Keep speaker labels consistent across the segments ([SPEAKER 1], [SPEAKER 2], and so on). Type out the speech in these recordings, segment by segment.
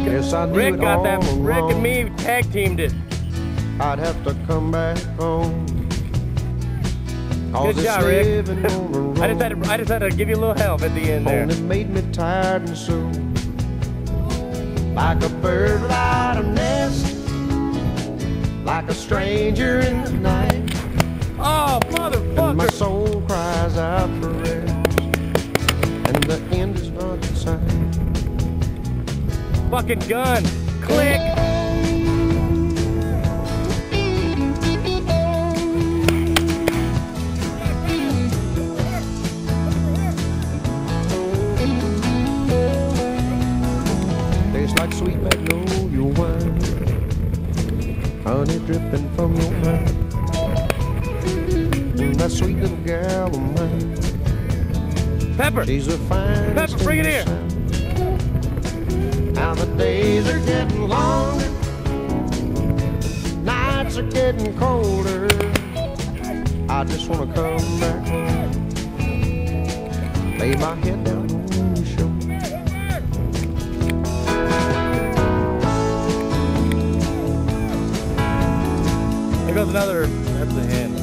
[SPEAKER 1] Guess I knew
[SPEAKER 2] Rick
[SPEAKER 1] it
[SPEAKER 2] got that.
[SPEAKER 1] all
[SPEAKER 2] Rick
[SPEAKER 1] along.
[SPEAKER 2] and me tag teamed it.
[SPEAKER 1] I'd have to come back home.
[SPEAKER 2] Good job, Rick. I just had to give you a little help at the end there.
[SPEAKER 1] Only made me tired and so, like a bird without a nest, like a stranger in the night.
[SPEAKER 2] Oh,
[SPEAKER 1] And my
[SPEAKER 2] motherfucker!
[SPEAKER 1] soul cries out for rest, and the end is not in sight.
[SPEAKER 2] Fucking gun! Click!
[SPEAKER 1] Tastes like sweet magnolia wine, honey dripping from your mouth. That sweet little gal of mine,
[SPEAKER 2] Pepper!
[SPEAKER 1] she's a fine.
[SPEAKER 2] Pepper, bring it here.
[SPEAKER 1] Now the days are getting longer, nights are getting colder. I just wanna come back home, lay my head down on your shoulder.
[SPEAKER 2] There goes another. That's the hand.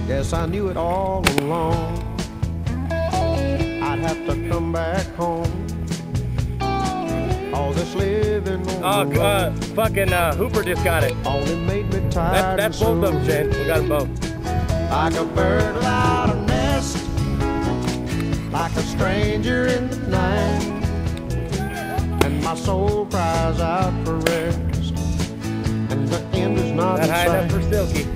[SPEAKER 1] Yes, I knew it all along. I'd have to come back home. All this living on the road
[SPEAKER 2] Fucking Hooper just got it.
[SPEAKER 1] only made me tired.
[SPEAKER 2] That's
[SPEAKER 1] and
[SPEAKER 2] both of them,
[SPEAKER 1] so,
[SPEAKER 2] Shane. We got them both.
[SPEAKER 1] like a bird without a nest, like a stranger in the night. And my soul cries out for rest, and the end is not
[SPEAKER 2] Not
[SPEAKER 1] in
[SPEAKER 2] high enough
[SPEAKER 1] sight.
[SPEAKER 2] for Silky.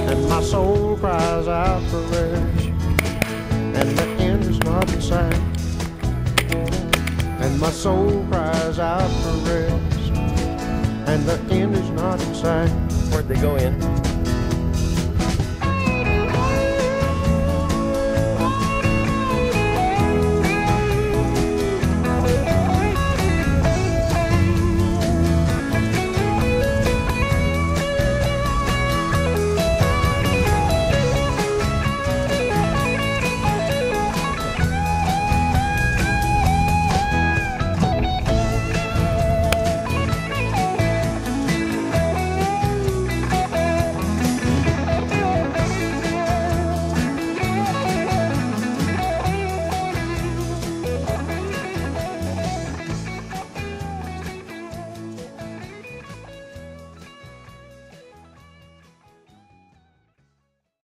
[SPEAKER 1] And my soul cries out for rest, and the end is not in sight. And my soul cries out for rest, and the end is not in sight.
[SPEAKER 2] Where'd they go in?